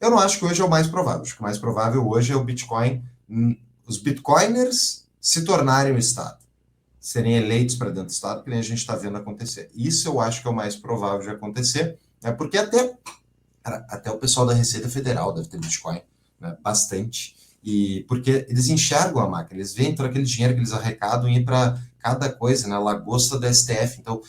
Eu não acho que hoje é o mais provável. Acho que o mais provável hoje é o Bitcoin, os Bitcoiners se tornarem o Estado, serem eleitos para dentro do Estado, que nem a gente está vendo acontecer. Isso eu acho que é o mais provável de acontecer, né? Porque até o pessoal da Receita Federal deve ter Bitcoin, né? Bastante. E porque eles enxergam a máquina, eles veem todo aquele dinheiro que eles arrecadam ir para cada coisa, né? Lagosta da STF. Então,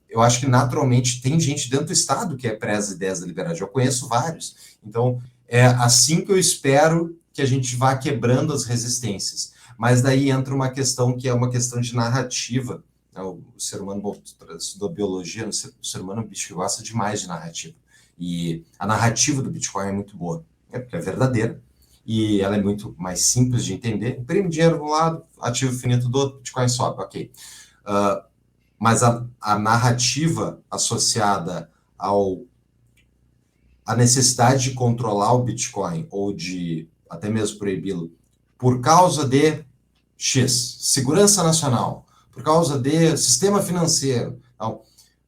eu acho que naturalmente tem gente dentro do Estado que é preza ideias da liberdade. Eu conheço vários. Então, é assim que eu espero que a gente vá quebrando as resistências. Mas daí entra uma questão que é uma questão de narrativa. Né? O ser humano, bom, estudou biologia, o ser humano é um bicho que gosta demais de narrativa. E a narrativa do Bitcoin é muito boa, né? Porque é verdadeira e ela é muito mais simples de entender. Imprime dinheiro de um lado, ativo finito do outro, Bitcoin sobe, ok. Uh, mas a narrativa associada ao a necessidade de controlar o Bitcoin ou de até mesmo proibi-lo por causa de X, segurança nacional, por causa de sistema financeiro. Então,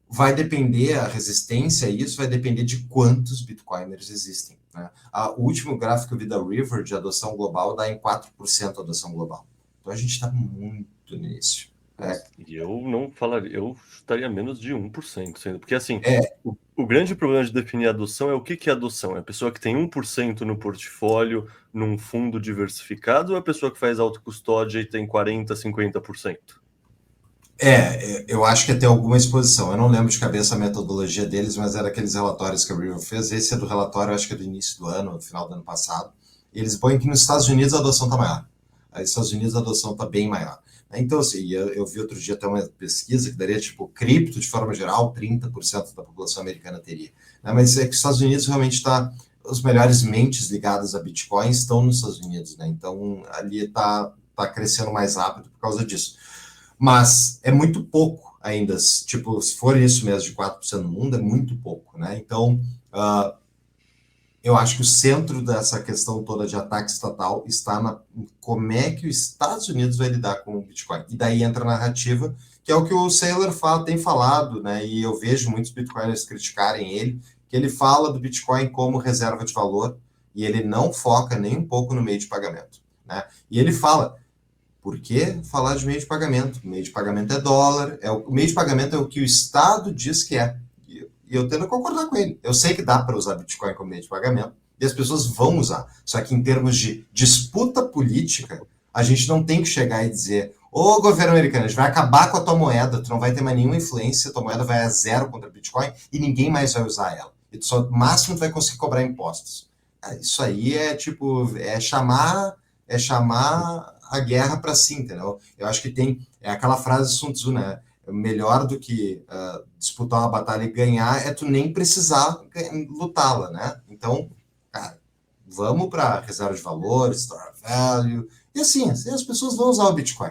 vai depender, a resistência a isso vai depender de quantos bitcoiners existem. Né? O último gráfico que eu vi da River de adoção global dá em 4% adoção global. Então a gente está muito no início. Nossa, e eu não falaria, eu estaria menos de 1% sendo, porque assim, É, o grande problema de definir adoção é o que que é adoção? É a pessoa que tem 1% no portfólio, num fundo diversificado, ou é a pessoa que faz autocustódia e tem 40, 50%? eu acho que tem alguma exposição. Eu não lembro de cabeça a metodologia deles, mas era aqueles relatórios que a River fez. Esse é do relatório, acho que é do início do ano, no final do ano passado. E eles põem que nos Estados Unidos a adoção está maior. Nos Estados Unidos a adoção está bem maior. Então, assim, eu vi outro dia até uma pesquisa que daria, tipo, cripto, de forma geral, 30% da população americana teria. Mas é que os Estados Unidos realmente está. Os melhores mentes ligadas a Bitcoin estão nos Estados Unidos, né? Então, ali tá crescendo mais rápido por causa disso. Mas é muito pouco ainda. Tipo, se for isso mesmo de 4% no mundo, é muito pouco, né? Então, eu acho que o centro dessa questão toda de ataque estatal está em como é que os Estados Unidos vai lidar com o Bitcoin. E daí entra a narrativa, que é o que o Saylor tem falado, né? E eu vejo muitos Bitcoiners criticarem ele, que ele fala do Bitcoin como reserva de valor e ele não foca nem um pouco no meio de pagamento, né? E ele fala, por que falar de meio de pagamento? O meio de pagamento é dólar, o meio de pagamento é o que o Estado diz que é. E eu tendo a concordar com ele. Eu sei que dá para usar Bitcoin como meio de pagamento, e as pessoas vão usar. Só que em termos de disputa política, a gente não tem que chegar e dizer: ô governo americano, a gente vai acabar com a tua moeda, tu não vai ter mais nenhuma influência, tua moeda vai a zero contra Bitcoin e ninguém mais vai usar ela. E tu só, máximo tu vai conseguir cobrar impostos. Isso aí é tipo, é chamar a guerra para si, entendeu? Eu acho que é aquela frase de Sun Tzu, né? Melhor do que disputar uma batalha e ganhar é tu nem precisar lutá-la, né? Então, cara, vamos para reserva de valor, store value, e assim as pessoas vão usar o Bitcoin.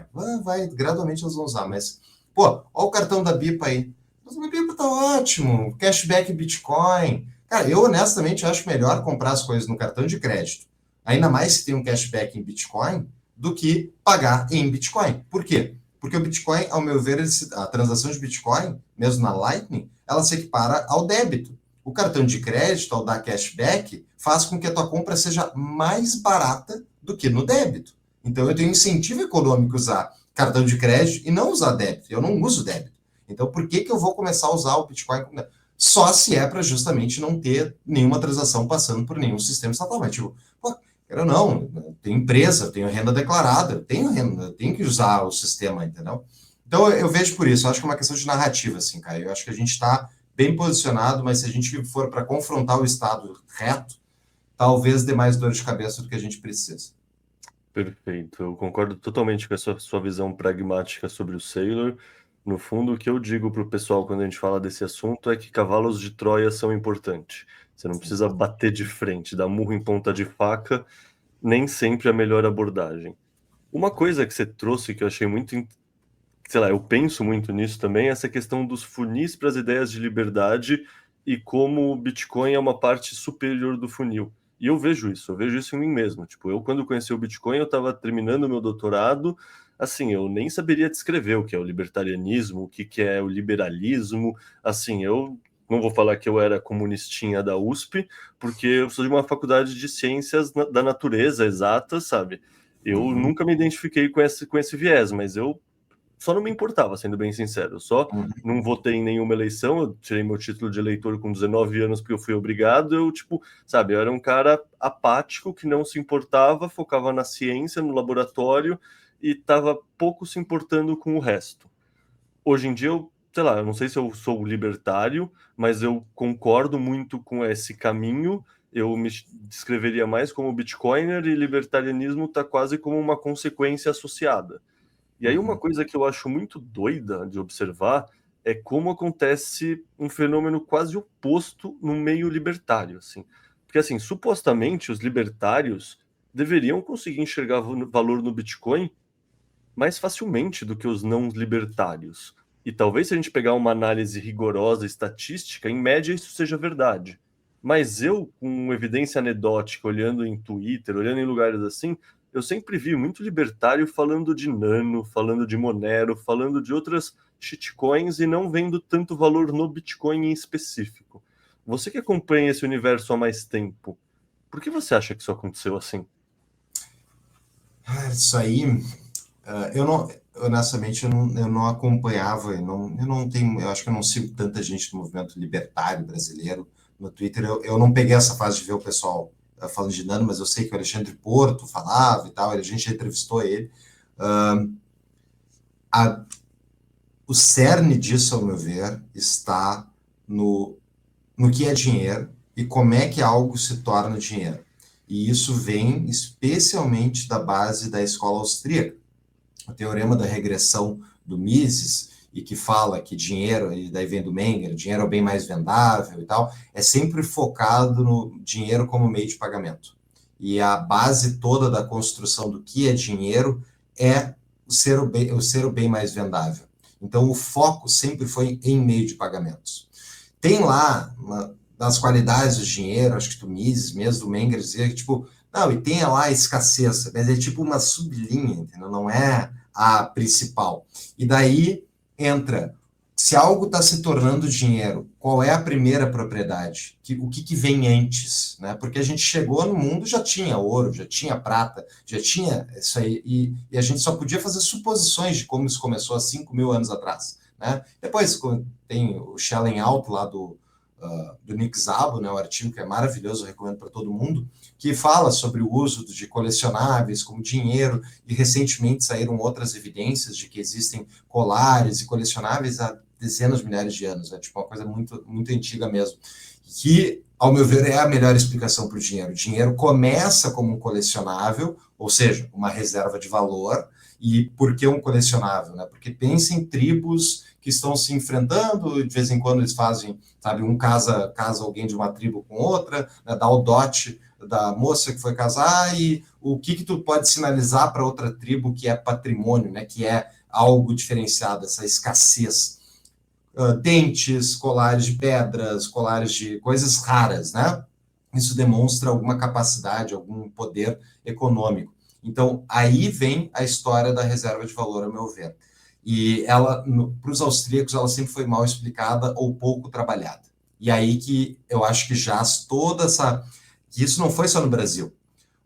Gradualmente elas vão usar, mas, pô, ó o cartão da BIPA aí. Mas o BIPA tá ótimo, cashback Bitcoin. Cara, eu honestamente acho melhor comprar as coisas no cartão de crédito, ainda mais se tem um cashback em Bitcoin, do que pagar em Bitcoin. Por quê? Porque o Bitcoin, ao meu ver, a transação de Bitcoin, mesmo na Lightning, ela se equipara ao débito. O cartão de crédito, ao dar cashback, faz com que a tua compra seja mais barata do que no débito. Então, eu tenho incentivo econômico usar cartão de crédito e não usar débito. Eu não uso débito. Então, por que eu vou começar a usar o Bitcoin? Só se é para justamente não ter nenhuma transação passando por nenhum sistema estatal. Mas, tipo, pô, eu não, tenho empresa, tenho renda declarada, tenho renda, tenho que usar o sistema, entendeu? Então eu vejo por isso, eu acho que é uma questão de narrativa, assim, cara. Eu acho que a gente está bem posicionado, mas se a gente for para confrontar o Estado reto, talvez dê mais dor de cabeça do que a gente precisa. Perfeito, eu concordo totalmente com essa sua visão pragmática sobre o Sailor. No fundo, o que eu digo para o pessoal quando a gente fala desse assunto é que cavalos de Troia são importantes. Você não precisa bater de frente, dar murro em ponta de faca, nem sempre é a melhor abordagem. Uma coisa que você trouxe que eu achei muito, sei lá, eu penso muito nisso também, é essa questão dos funis para as ideias de liberdade e como o Bitcoin é uma parte superior do funil. E eu vejo isso em mim mesmo. Tipo, eu quando conheci o Bitcoin, eu estava terminando o meu doutorado, assim, eu nem saberia descrever o que é o libertarianismo, o que que é o liberalismo, assim, eu não vou falar que eu era comunistinha da USP, porque eu sou de uma faculdade de ciências da natureza exata, sabe? Eu Uhum, nunca me identifiquei com esse viés, mas eu só não me importava, sendo bem sincero. Eu só uhum, não votei em nenhuma eleição, eu tirei meu título de eleitor com 19 anos porque eu fui obrigado. Eu, tipo, sabe, eu era um cara apático que não se importava, focava na ciência, no laboratório e estava pouco se importando com o resto. Hoje em dia, eu, sei lá, eu não sei se eu sou libertário, mas eu concordo muito com esse caminho. Eu me descreveria mais como bitcoiner e libertarianismo está quase como uma consequência associada. E aí uma uhum. coisa que eu acho muito doida de observar é como acontece um fenômeno quase oposto no meio libertário, assim. Porque assim, supostamente os libertários deveriam conseguir enxergar valor no Bitcoin mais facilmente do que os não libertários. E talvez se a gente pegar uma análise rigorosa estatística, em média isso seja verdade. Mas eu, com evidência anedótica, olhando em Twitter, olhando em lugares assim, eu sempre vi muito libertário falando de Nano, falando de Monero, falando de outras shitcoins e não vendo tanto valor no Bitcoin em específico. Você que acompanha esse universo há mais tempo, por que você acha que isso aconteceu assim? Isso aí, eu não, honestamente, eu não acompanhava, eu não tenho, eu acho que eu não sigo tanta gente do movimento libertário brasileiro no Twitter. Eu não peguei essa fase de ver o pessoal falando de Nano, mas eu sei que o Alexandre Porto falava e tal, a gente já entrevistou ele. Uh, a, o cerne disso, ao meu ver, está no, no que é dinheiro e como é que algo se torna dinheiro. E isso vem especialmente da base da escola austríaca. O teorema da regressão do Mises, e que fala que dinheiro, e daí vem do Menger, dinheiro é o bem mais vendável e tal, é sempre focado no dinheiro como meio de pagamento. E a base toda da construção do que é dinheiro é o ser o bem mais vendável. Então, o foco sempre foi em meio de pagamentos. Tem lá, nas qualidades do dinheiro, acho que do Mises, mesmo do Menger, dizia que, tipo, não, e tem lá a escassez, mas é tipo uma sublinha, entendeu? Não é a principal. E daí entra, se algo está se tornando dinheiro, qual é a primeira propriedade? O que vem antes? Né? Porque a gente chegou no mundo, já tinha ouro, já tinha prata, já tinha isso aí, e a gente só podia fazer suposições de como isso começou há 5.000 anos atrás. Né? Depois tem o Shelling Out lá do Nick Szabo, né, o artigo que é maravilhoso, eu recomendo para todo mundo, que fala sobre o uso de colecionáveis como dinheiro, e recentemente saíram outras evidências de que existem colares e colecionáveis há dezenas de milhares de anos, né, tipo uma coisa muito, muito antiga mesmo, que, ao meu ver, é a melhor explicação para o dinheiro. O dinheiro começa como um colecionável, ou seja, uma reserva de valor. E por que um colecionável? Né? Porque pensa em tribos que estão se enfrentando, de vez em quando eles fazem, sabe, um casa alguém de uma tribo com outra, né, dá o dote da moça que foi casar, e o que tu pode sinalizar para outra tribo que é patrimônio, né, que é algo diferenciado, essa escassez. Dentes, colares de pedras, colares de coisas raras, né? Isso demonstra alguma capacidade, algum poder econômico. Então, aí vem a história da reserva de valor, a meu ver. E ela, para os austríacos, ela sempre foi mal explicada ou pouco trabalhada. E aí que eu acho que jaz toda essa. Que isso não foi só no Brasil.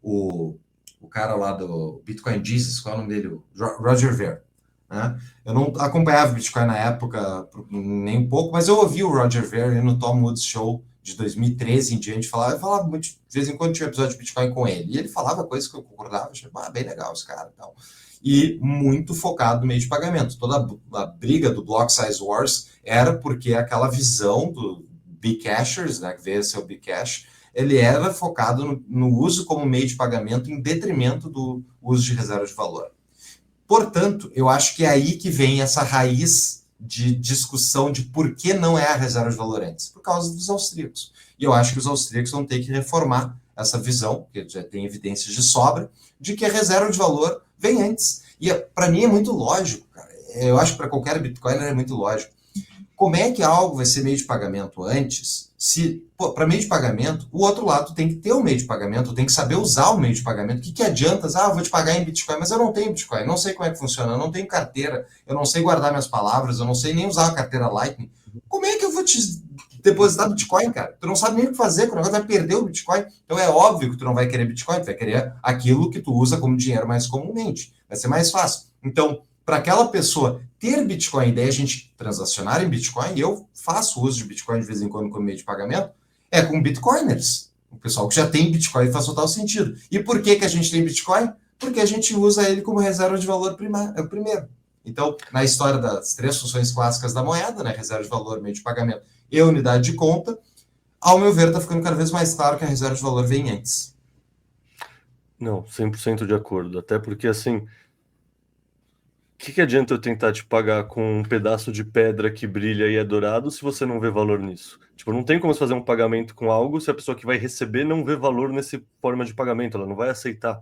O, o cara lá do Bitcoin Jesus, qual é o nome dele? O Roger Ver. Né? Eu não acompanhava Bitcoin na época nem um pouco, mas eu ouvi o Roger Ver no Tom Woods Show de 2013 em diante, eu falava muito, de vez em quando tinha um episódio de Bitcoin com ele, e ele falava coisas que eu concordava, achei bem legal esse cara. Então. E muito focado no meio de pagamento. Toda a briga do Block Size Wars era porque aquela visão do Bcashers, né, que veio a ser o Bcash, ele era focado no uso como meio de pagamento em detrimento do uso de reserva de valor. Portanto, eu acho que é aí que vem essa raiz de discussão de por que não é a reserva de valor antes, por causa dos austríacos. E eu acho que os austríacos vão ter que reformar essa visão, que já tem evidências de sobra, de que a reserva de valor vem antes. E para mim é muito lógico, cara. Eu acho que para qualquer Bitcoin é muito lógico. Como é que algo vai ser meio de pagamento antes, se, para meio de pagamento, o outro lado tem que ter o meio de pagamento, tem que saber usar o meio de pagamento. O que adianta? Eu vou te pagar em Bitcoin, mas eu não tenho Bitcoin, não sei como é que funciona, eu não tenho carteira, eu não sei guardar minhas palavras, eu não sei nem usar a carteira Lightning. Como é que eu vou te depositar Bitcoin, cara. Tu não sabe nem o que fazer, que o negócio vai perder o Bitcoin. Então é óbvio que tu não vai querer Bitcoin, tu vai querer aquilo que tu usa como dinheiro mais comumente. Vai ser mais fácil. Então, para aquela pessoa ter Bitcoin e daí a gente transacionar em Bitcoin, e eu faço uso de Bitcoin de vez em quando como meio de pagamento, é com Bitcoiners. O pessoal que já tem Bitcoin faz total sentido. E por que a gente tem Bitcoin? Porque a gente usa ele como reserva de valor primeiro. Então, na história das três funções clássicas da moeda, né, reserva de valor, meio de pagamento e unidade de conta, ao meu ver, está ficando cada vez mais claro que a reserva de valor vem antes. Não, 100% de acordo. Até porque, assim, que adianta eu tentar te pagar com um pedaço de pedra que brilha e é dourado se você não vê valor nisso? Tipo, não tem como você fazer um pagamento com algo se a pessoa que vai receber não vê valor nessa forma de pagamento, ela não vai aceitar.